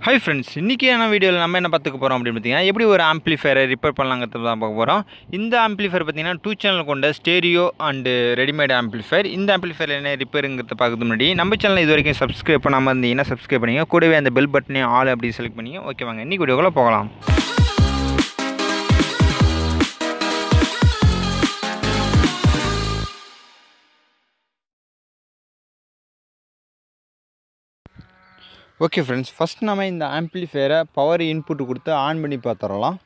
Hi friends, இன்றைக்கியான வீடியோவில் நம்ம என்ன பார்த்துக்க போகிறோம் அப்படின்னு பார்த்தீங்கன்னா, எப்படி ஒரு ஆம்ப்ளிஃபையரை ரிப்பேர் பண்ணலாங்கிறது தான் பார்க்க போகிறோம். இந்த ஆம்ப்ளிஃபையர் பார்த்தீங்கன்னா 2 சேனல் கொண்ட ஸ்டேரியோ அண்டு ரெடிமேட் ஆம்ப்ளிஃபையர். இந்த ஆம்ப்ளிஃபையர் என்ன ரிப்பேருங்கிறத பார்க்கறது முன்னாடி நம்ம சேனல் இது வரைக்கும் சப்ஸ்கிரைப் பண்ணாமல் இருந்தீங்கன்னா சப்ஸ்கிரைப் பண்ணிங்க. கூடவே அந்த பெல் பட்டனையும் ஆல் அப்படி செலக்ட் பண்ணிங்க. ஓகே வாங்க இன்றைக்கி வீடியோக்குள்ளே போகலாம். ஓகே ஃப்ரெண்ட்ஸ், ஃபஸ்ட் நம்ம இந்த ஆம்ப்ளிஃபையரை பவர் இன்புட் கொடுத்து ஆன் பண்ணி பார்த்துடலாம்.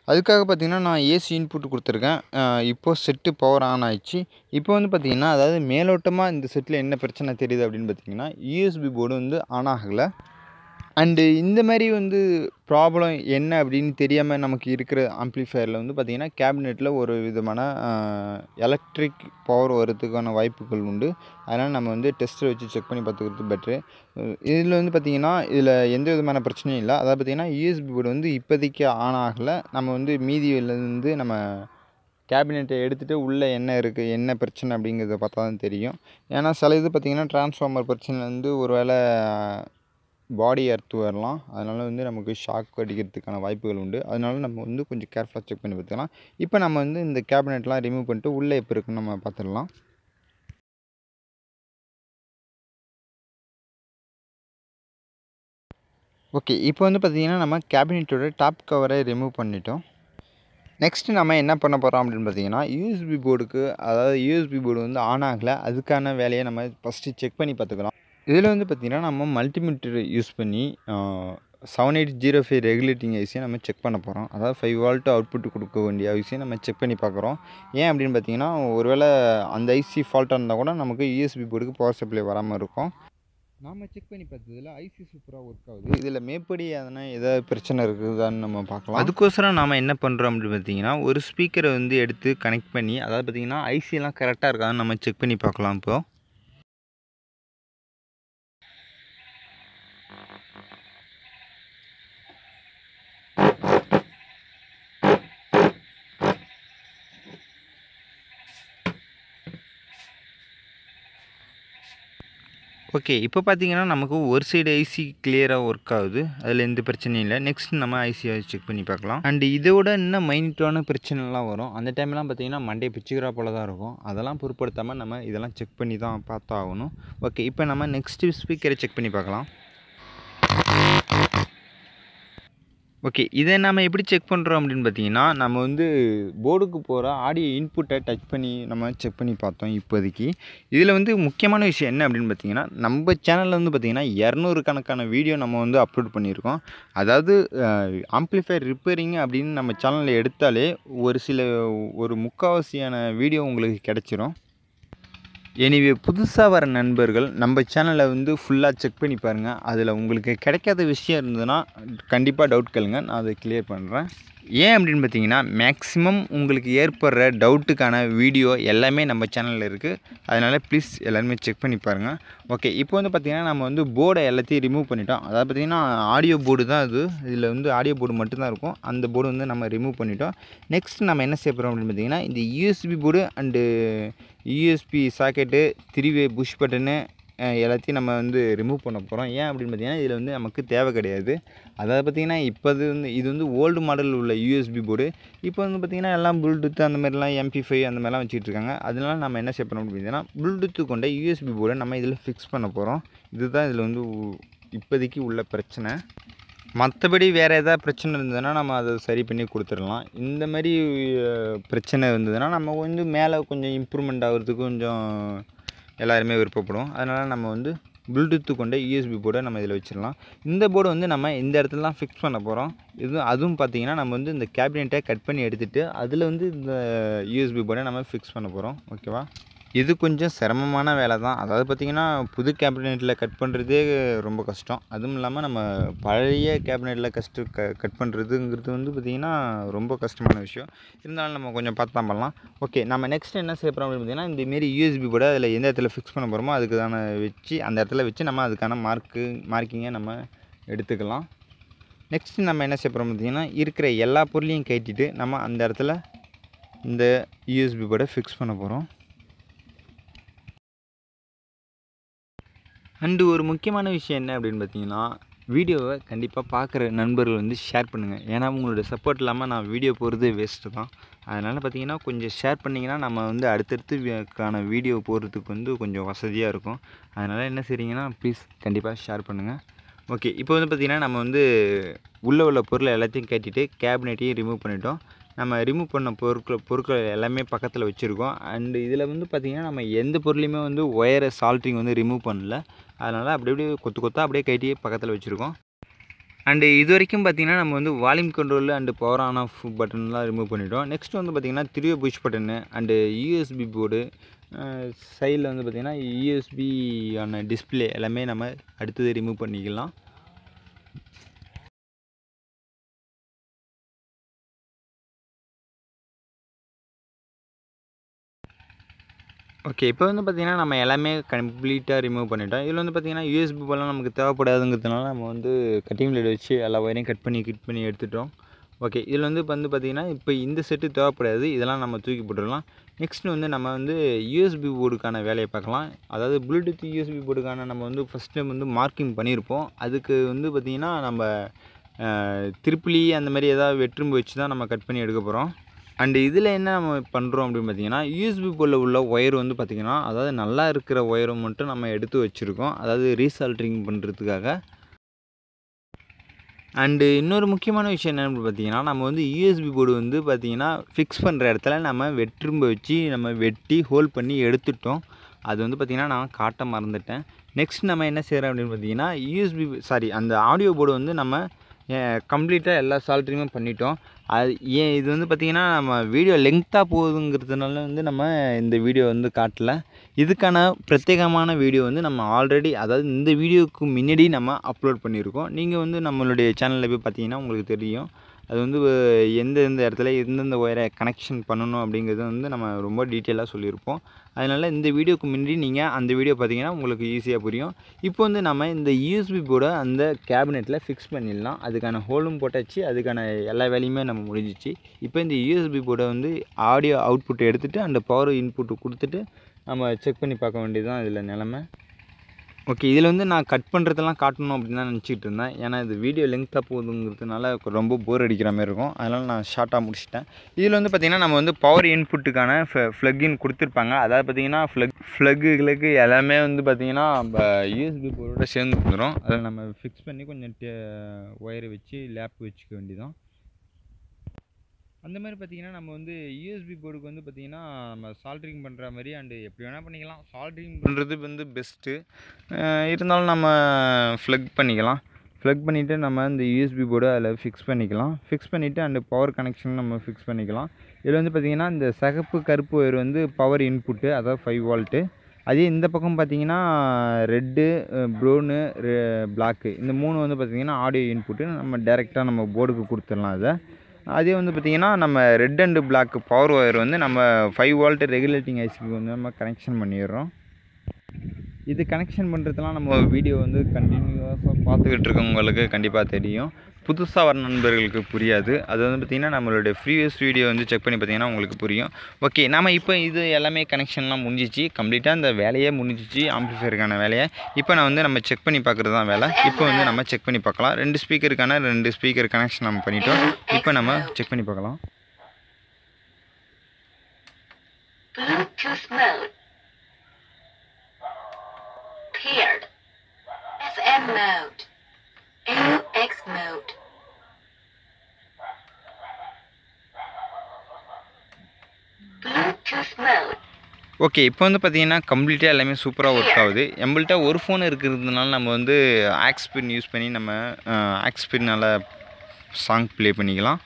அதுக்காக பார்த்திங்கன்னா நான் ஏசி இன்புட் கொடுத்துருக்கேன். இப்போது செட்டு பவர் ஆன் ஆகிடுச்சு. இப்போ வந்து பார்த்திங்கன்னா, அதாவது மேலோட்டமாக இந்த செட்டில் என்ன பிரச்சனை தெரியுது அப்படின்னு பார்த்திங்கன்னா, யூஎஸ்பி போர்டு வந்து ஆன் ஆகலை. அண்டு இந்த மாதிரி வந்து ப்ராப்ளம் என்ன அப்படின்னு தெரியாமல் நமக்கு இருக்கிற ஆம்ப்ளிஃபையரில் வந்து பார்த்திங்கன்னா, கேபினெட்டில் ஒரு விதமான எலக்ட்ரிக் பவர் வரதுக்கான வாய்ப்புகள் உண்டு. அதனால் நம்ம வந்து டெஸ்ட்டை வச்சு செக் பண்ணி பார்த்துக்கிறது பெட்ரு. இதில் வந்து பார்த்திங்கன்னா, இதில் எந்த விதமான பிரச்சனையும் இல்லை. அதாவது பார்த்திங்கன்னா, யூஎஸ்பி போர்டு வந்து இப்போதைக்கு ஆன் ஆகலை. நம்ம வந்து மீதியிலேருந்து நம்ம கேபினெட்டை எடுத்துகிட்டு உள்ளே என்ன இருக்குது, என்ன பிரச்சனை அப்படிங்கிறத பார்த்தா தான் தெரியும். ஏன்னா சில இது பார்த்திங்கன்னா, டிரான்ஸ்ஃபார்மர் பிரச்சனை வந்து ஒரு வேளை பாடி எர்த்து வரலாம். அதனால் வந்து நமக்கு ஷாக் அடிக்கிறதுக்கான வாய்ப்புகள் உண்டு. அதனால நம்ம வந்து கொஞ்சம் கேர்ஃபுல்லாக செக் பண்ணி பார்த்துக்கலாம். இப்போ நம்ம வந்து இந்த கேபினெட்லாம் ரிமூவ் பண்ணிட்டு உள்ளே எப்போ இருக்குன்னு நம்ம பார்த்துடலாம். ஓகே, இப்போ வந்து பார்த்திங்கன்னா, நம்ம கேபினெட்டோட டாப் கவரை ரிமூவ் பண்ணிட்டோம். நெக்ஸ்ட்டு நம்ம என்ன பண்ண போகிறோம் அப்படின்னு பார்த்திங்கன்னா, யூஎஸ்பி போர்டுக்கு, அதாவது யூஎஸ்பி போர்டு வந்து ஆன் ஆகலை. அதுக்கான வேலையை நம்ம ஃபஸ்ட்டு செக் பண்ணி பார்த்துக்கலாம். இதில் வந்து பார்த்திங்கன்னா, நம்ம மல்டிமீட்டர் யூஸ் பண்ணி 7805 ரெகுலேட்டிங் ஐசியை நம்ம செக் பண்ண போகிறோம். அதாவது 5 வோல்ட் அவுட்புட் கொடுக்க வேண்டிய ஐசியை நம்ம செக் பண்ணி பார்க்குறோம். ஏன் அப்படின்னு பார்த்திங்கன்னா, ஒருவேளை அந்த ஐசி ஃபால்ட்டாக இருந்தால் கூட நமக்கு யூஎஸ்பி போர்டுக்கு பவர் சப்ளை வராமல் இருக்கும். நாம் செக் பண்ணி பார்த்ததில் ஐசி சூப்பராக ஒர்க் ஆகுது. இதில் மேற்படி ஏதாவது பிரச்சனை இருக்குதான்னு நம்ம பார்க்கலாம். அதுக்கோசரம் நாம் என்ன பண்ணுறோம் அப்படின்னு பார்த்தீங்கன்னா, ஒரு ஸ்பீக்கரை வந்து எடுத்து கனெக்ட் பண்ணி, அதாவது பார்த்திங்கன்னா ஐசியெல்லாம் கரெக்டாக இருக்காதுன்னு நம்ம செக் பண்ணி பார்க்கலாம். இப்போது ஓகே, இப்போ பார்த்தீங்கன்னா நமக்கு ஒரு சைடு ஐசி கிளியராக ஒர்க் ஆகுது. அதில் எந்த பிரச்சனையும் இல்லை. நெக்ஸ்ட் நம்ம ஐசியை செக் பண்ணி பார்க்கலாம். அண்டு இதோட இன்னும் மைனூட்டான பிரச்சனைலாம் வரும். அந்த டைம்லாம் பார்த்தீங்கன்னா மண்டே பிச்சுக்கிறா போல தான் இருக்கும். அதெல்லாம் பொருட்படுத்தாமல் நம்ம இதெல்லாம் செக் பண்ணி தான் பார்த்தாகணும். ஓகே, இப்போ நம்ம நெக்ஸ்ட்டு ஸ்பீக்கரை செக் பண்ணி பார்க்கலாம். ஓகே, இதை நம்ம எப்படி செக் பண்ணுறோம் அப்படின்னு பார்த்தீங்கன்னா, நம்ம வந்து போர்டுக்கு போகிற ஆடியோ இன்புட்டை டச் பண்ணி நம்ம செக் பண்ணி பார்த்தோம் இப்போதைக்கு. இதில் வந்து முக்கியமான விஷயம் என்ன அப்படின்னு பார்த்தீங்கன்னா, நம்ம சேனலில் வந்து பார்த்திங்கன்னா 200 கணக்கான வீடியோ நம்ம வந்து அப்லோட் பண்ணியிருக்கோம். அதாவது ஆம்ப்ளிஃபையர் ரிப்பேரிங் அப்படின்னு நம்ம சேனலில் எடுத்தாலே ஒரு முக்கால்வாசியான வீடியோ உங்களுக்கு கிடச்சிரும். எனிவே புதுசாக வர நண்பர்கள் நம்ம சேனலை வந்து ஃபுல்லாக செக் பண்ணி பாருங்கள். அதில் உங்களுக்கு கிடைக்காத விஷயம் இருந்ததுன்னா கண்டிப்பாக டவுட் கேளுங்க, நான் அதை கிளியர் பண்ணுறேன். ஏன் அப்படின்னு பார்த்தீங்கன்னா, மேக்ஸிமம் உங்களுக்கு ஏற்படுற டவுட்டுக்கான வீடியோ எல்லாமே நம்ம சேனலில் இருக்குது. அதனால் ப்ளீஸ் எல்லாருமே செக் பண்ணி பாருங்கள். ஓகே, இப்போ வந்து பார்த்திங்கன்னா, நம்ம வந்து போர்டை எல்லாத்தையும் ரிமூவ் பண்ணிட்டோம். அதாவது பார்த்திங்கன்னா ஆடியோ போர்டு தான் இது. இதில் வந்து ஆடியோ போர்டு மட்டும்தான் இருக்கும். அந்த போர்டு வந்து நம்ம ரிமூவ் பண்ணிட்டோம். நெக்ஸ்ட் நம்ம என்ன செய்ய போகிறோம் அப்படின்னு பார்த்திங்கன்னா, இந்த USB board and USB socket 3-வே புஷ் பட்டனு எல்லாத்தையும் நம்ம வந்து ரிமூவ் பண்ண போகிறோம். ஏன் அப்படின்னு பார்த்தீங்கன்னா, இதில் வந்து நமக்கு தேவை கிடையாது. அதாவது பார்த்திங்கன்னா, இது வந்து ஓல்டு மாடல் உள்ள யூஎஸ்பி போர்டு. இப்போ வந்து பார்த்திங்கன்னா எல்லாம் ப்ளூடூத் அந்த மாதிரிலாம் MP5 அந்த மாதிரிலாம் வச்சுட்டு இருக்காங்க. அதனால நம்ம என்ன செய்ய போகிறோம் அப்படின்னு பார்த்தீங்கன்னா, ப்ளூடூத்து கொண்ட யூஎஸ்பி போர்டை நம்ம இதில் ஃபிக்ஸ் பண்ண போகிறோம். இதுதான் இதில் வந்து இப்போதைக்கு உள்ள பிரச்சனை. மற்றபடி வேறு எதாவது பிரச்சனை இருந்ததுன்னா நம்ம அதை சரி பண்ணி கொடுத்துடலாம். இந்த மாதிரி பிரச்சனை இருந்ததுன்னா நம்ம வந்து மேலே கொஞ்சம் இம்ப்ரூவ்மெண்ட் ஆகிறதுக்கு கொஞ்சம் எல்லாருமே விருப்பப்படுவோம். அதனால் நம்ம வந்து ப்ளூடூத்து கொண்ட யூஎஸ்பி போர்டை நம்ம இதில் வச்சிடலாம். இந்த போர்டு வந்து நம்ம இந்த இடத்துல தான் ஃபிக்ஸ் பண்ண போகிறோம். அதுவும் பார்த்திங்கன்னா, நம்ம வந்து இந்த கேபினெட்டை கட் பண்ணி எடுத்துகிட்டு அதில் வந்து இந்த யூஎஸ்பி போர்டை நம்ம ஃபிக்ஸ் பண்ண போகிறோம். ஓகேவா? இது கொஞ்சம் சிரமமான வேலை தான். அதாவது பார்த்திங்கன்னா, புது கேபினெட்டில் கட் பண்ணுறதே ரொம்ப கஷ்டம். அதுவும் இல்லாமல் நம்ம பழைய கேபினெட்டில் கட் பண்ணுறதுங்கிறது வந்து பார்த்திங்கன்னா ரொம்ப கஷ்டமான விஷயம். இருந்தாலும் நம்ம கொஞ்சம் பார்த்து தான் பண்ணலாம். ஓகே, நம்ம நெக்ஸ்ட் என்ன செய்ய போகிறோம் அப்படின்னு பார்த்திங்கன்னா, இந்தமாரி யூஎஸ்பி போர்டை அதில் எந்த இடத்துல ஃபிக்ஸ் பண்ண போகிறோமோ அதுக்கான அந்த இடத்துல வச்சு நம்ம அதுக்கான மார்க்கிங்கை நம்ம எடுத்துக்கலாம். நெக்ஸ்ட்டு நம்ம என்ன செய்ய போகிறோம் பார்த்திங்கன்னா, இருக்கிற எல்லா பொருளையும் கட்டிட்டு நம்ம அந்த இடத்துல இந்த யூஎஸ்பி போர்டை ஃபிக்ஸ் பண்ண போகிறோம். அண்டு ஒரு முக்கியமான விஷயம் என்ன அப்படின்னு பார்த்தீங்கன்னா, வீடியோவை கண்டிப்பாக பார்க்குற நண்பர்கள் வந்து ஷேர் பண்ணுங்கள். ஏன்னா உங்களோட சப்போர்ட் இல்லாமல் நான் வீடியோ போடுறது வேஸ்ட்டு தான். அதனால் பார்த்தீங்கன்னா கொஞ்சம் ஷேர் பண்ணிங்கன்னா நம்ம வந்து அடுத்தடுத்து வீடியோ போடுறதுக்கு வந்து கொஞ்சம் வசதியாக இருக்கும். அதனால் என்ன செய்றீங்கன்னா ப்ளீஸ் கண்டிப்பாக ஷேர் பண்ணுங்கள். ஓகே, இப்போ வந்து பார்த்திங்கன்னா நம்ம வந்து உள்ளே உள்ள பொருளை எல்லாத்தையும் கட்டிட்டு கேபினெட்டையும் ரிமூவ் பண்ணிட்டோம். நம்ம ரிமூவ் பண்ண பொருட்கள் எல்லாமே பக்கத்தில் வச்சுருக்கோம். அண்டு இதில் வந்து பார்த்திங்கன்னா நம்ம எந்த பொருளையுமே வந்து ஒயரை சால்ட்ரிங் வந்து ரிமூவ் பண்ணல. அதனால் அப்படி அப்படியே கொத்து கொத்தாக அப்படியே கட்டி பக்கத்தில் வச்சுருக்கோம். அண்டு இது வரைக்கும் பார்த்திங்கன்னா நம்ம வந்து volume control and power on off பட்டன்லாம் ரிமூவ் பண்ணிட்டோம். நெக்ஸ்ட் வந்து பார்த்திங்கன்னா 3 push button and USB board, சைடில் வந்து பார்த்திங்கன்னா யூஎஸ்பி ஆன டிஸ்பிளே எல்லாமே நம்ம அடுத்தது ரிமூவ் பண்ணிக்கலாம். ஓகே, இப்போ வந்து பார்த்திங்கன்னா நம்ம எல்லாமே கம்ப்ளீட்டாக ரிமூவ் பண்ணிட்டோம். இதில் வந்து பார்த்திங்கன்னா யூஎஸ்பி போர்ட்லாம் நமக்கு தேவைப்படாதுங்கிறதுனால நம்ம வந்து கட்டிங் பிளேட் வச்சு எல்லா ஒயரையும் கட் பண்ணி எடுத்துட்டோம். ஓகே, இதில் வந்து பார்த்திங்கன்னா இப்போ இந்த செட்டு தேவைப்படாது, இதெல்லாம் நம்ம தூக்கி போட்டுடலாம். நெக்ஸ்ட் வந்து நம்ம வந்து யூஎஸ்பி போர்டுக்கான வேலையை பார்க்கலாம். அதாவது ப்ளூடூத் யூஎஸ்பி போர்டுக்கான நம்ம வந்து ஃபஸ்ட் டைம் வந்து மார்க்கிங் பண்ணியிருப்போம். அதுக்கு வந்து பார்த்திங்கன்னா நம்ம திருப்புளி அந்த மாதிரி ஏதாவது வெற்றும்பு வச்சு தான் நம்ம கட் பண்ணி எடுக்க போகிறோம். அண்டு இதில் என்ன நம்ம பண்ணுறோம் அப்படின்னு பார்த்தீங்கன்னா, யூஎஸ்பி போர்டில் உள்ள ஒயர் வந்து பார்த்திங்கன்னா, அதாவது நல்லா இருக்கிற ஒயரை மட்டும் நம்ம எடுத்து வச்சுருக்கோம். அதாவது ரீசால்ட்ரிங் பண்ணுறதுக்காக. அண்டு இன்னொரு முக்கியமான விஷயம் என்னென்னு பார்த்தீங்கன்னா, நம்ம வந்து யூஎஸ்பி போர்டு வந்து பார்த்திங்கன்னா ஃபிக்ஸ் பண்ணுற இடத்துல நம்ம வெற்றும்பை வச்சு நம்ம வெட்டி ஹோல்ட் பண்ணி எடுத்துட்டோம். அது வந்து பார்த்திங்கன்னா நான் காட்ட மறந்துட்டேன். நெக்ஸ்ட் நம்ம என்ன செய்கிறோம் அப்படின்னு பார்த்தீங்கன்னா, அந்த ஆடியோ போர்டு வந்து நம்ம கம்ப்ளீட்டாக எல்லா சால்ட்ரிங்குமே பண்ணிட்டோம். அது இது வந்து பார்த்திங்கன்னா நம்ம வீடியோ லெங்க்த்தாக போகுதுங்கிறதுனால வந்து நம்ம இந்த வீடியோ வந்து காட்டல. இதுக்கான பிரத்யேகமான வீடியோ வந்து நம்ம ஆல்ரெடி, அதாவது இந்த வீடியோவுக்கு முன்னாடி நம்ம அப்லோட் பண்ணியிருக்கோம். நீங்கள் வந்து நம்மளுடைய சேனலில் போய் பார்த்தீங்கன்னா உங்களுக்கு தெரியும். அது வந்து எந்தெந்த இடத்துல எந்தெந்த ஒயரை கனெக்ஷன் பண்ணணும் அப்படிங்கிறது வந்து நம்ம ரொம்ப டீட்டெயிலாக சொல்லியிருப்போம். அதனால் இந்த வீடியோக்கு முன்னாடி நீங்கள் அந்த வீடியோ பார்த்தீங்கன்னா உங்களுக்கு ஈஸியாக புரியும். இப்போ வந்து நம்ம இந்த யூஎஸ்பி போர்டை அந்த கேபினெட்டில் ஃபிக்ஸ் பண்ணிடலாம். அதுக்கான ஹோலும் போட்டாச்சு, அதுக்கான எல்லா வேலையுமே நம்ம முடிஞ்சிச்சு. இப்போ இந்த யூஎஸ்பி போர்டை வந்து ஆடியோ அவுட்புட் எடுத்துகிட்டு அந்த பவர் இன்புட்டு கொடுத்துட்டு நம்ம செக் பண்ணி பார்க்க வேண்டியது தான் இதில் நிலமை. ஓகே, இதில் வந்து நான் கட் பண்ணுறதெல்லாம் காட்டணும் அப்படின்னு தான் நினச்சிக்கிட்டு இருந்தேன். ஏன்னா இது வீடியோ லெங்க்த்தாக போகுதுங்கிறதுனால ரொம்ப போர் அடிக்கிற மாதிரி இருக்கும். அதனால் நான் ஷார்ட்டாக முடிச்சிட்டேன். இதில் வந்து பார்த்திங்கன்னா நம்ம வந்து பவர் இன்புட்டுக்கான ஃப்ளக்இன் கொடுத்துருப்பாங்க. அதாவது பார்த்திங்கன்னா ஃப்ளக்குகளுக்கு எல்லாமே வந்து பார்த்திங்கன்னா யூஎஸ்பி போர்டோட சேர்ந்து வந்துடும். அதில் நம்ம ஃபிக்ஸ் பண்ணி கொஞ்சம் ஒயரை வச்சு லேப் வச்சுக்க வேண்டியதான். அந்த மாதிரி பார்த்திங்கன்னா நம்ம வந்து யூஎஸ்பி போர்டுக்கு வந்து பார்த்திங்கன்னா நம்ம சால்ட்ரிங் பண்ணுற மாதிரி அண்டு எப்படி வேணால் பண்ணிக்கலாம். சால்ட்ரிங் பண்ணுறது வந்து பெஸ்ட்டு. இருந்தாலும் நம்ம ஃப்ளக் பண்ணிக்கலாம். ஃப்ளக் பண்ணிவிட்டு நம்ம இந்த யூஎஸ்பி போர்டு அதில் ஃபிக்ஸ் பண்ணிக்கலாம். ஃபிக்ஸ் பண்ணிவிட்டு அண்டு பவர் கனெக்ஷன் நம்ம ஃபிக்ஸ் பண்ணிக்கலாம். இதில் வந்து பார்த்திங்கன்னா இந்த சிகப்பு கருப்பு ஒயர் வந்து பவர் இன்புட்டு, அதாவது 5 வோல்ட்டு. அதே இந்த பக்கம் பார்த்திங்கன்னா ரெட்டு, ப்ரௌனு, பிளாக்கு, இந்த 3 வந்து பார்த்திங்கன்னா ஆடியோ இன்புட்டு. நம்ம டேரெக்டாக நம்ம போர்டுக்கு கொடுத்துடலாம் அதை. அதே வந்து பார்த்திங்கன்னா நம்ம red and black power wire வந்து நம்ம 5 வோல்ட் ரெகுலேட்டிங் ஐசிக்கு வந்து நம்ம கனெக்ஷன் பண்ணிடுறோம். இது கனெக்ஷன் பண்ணுறதுலாம் நம்ம வீடியோ வந்து கண்டினியூஸாக பார்த்துக்கிட்டு இருக்கவங்களுக்கு கண்டிப்பாக தெரியும். புதுசாக வர நண்பர்களுக்கு புரியாது. அது வந்து பார்த்திங்கன்னா நம்மளுடைய ப்ரீவியஸ் வீடியோ வந்து செக் பண்ணி பார்த்திங்கன்னா உங்களுக்கு புரியும். ஓகே, நம்ம இப்போ இது எல்லாமே கனெக்ஷன்லாம் முடிஞ்சிச்சு. கம்ப்ளீட்டாக இந்த வேலையே முடிஞ்சிச்சு, ஆம்பிளிஃபையருக்கான வேலையை. இப்போ நான் வந்து நம்ம செக் பண்ணி பார்க்குறது தான் வேலை. இப்போ வந்து நம்ம செக் பண்ணி பார்க்கலாம். 2 ஸ்பீக்கருக்கான 2 ஸ்பீக்கர் கனெக்ஷன் நம்ம பண்ணிட்டோம். இப்போ நம்ம செக் பண்ணி பார்க்கலாம். Bluetooth mode paired. FM mode. AUX mode. Bluetooth mode. Okay, இப்போ வந்து பார்த்திங்கன்னா கம்ப்ளீட்டாக எல்லாமே சூப்பராக ஒர்க் ஆகுது. நம்மள்ட்ட ஒரு ஃபோன் இருக்கிறதுனால நம்ம வந்து ஆக்ஸ் பின் யூஸ் பண்ணி நம்ம ஆக்ஸ் பின்னால் சாங் ப்ளே பண்ணிக்கலாம்.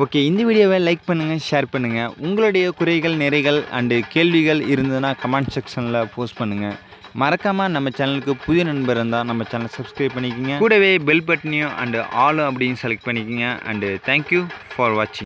ஓகே, இந்த வீடியோவை லைக் பண்ணுங்கள், ஷேர் பண்ணுங்கள். உங்களுடைய குறைகள், நிறைகள் அண்டு கேள்விகள் இருந்ததுன்னா கமெண்ட் செக்ஷனில் போஸ்ட் பண்ணுங்கள். மறக்காமல் நம்ம சேனலுக்கு புதிய நண்பர் இருந்தால் நம்ம சேனலை சப்ஸ்கிரைப் பண்ணிக்கோங்க. கூடவே பெல் பட்டனையும் அண்டு ஆலும் அப்படின்னு செலக்ட் பண்ணிக்கோங்க. அண்டு தேங்க்யூ ஃபார் வாட்சிங்.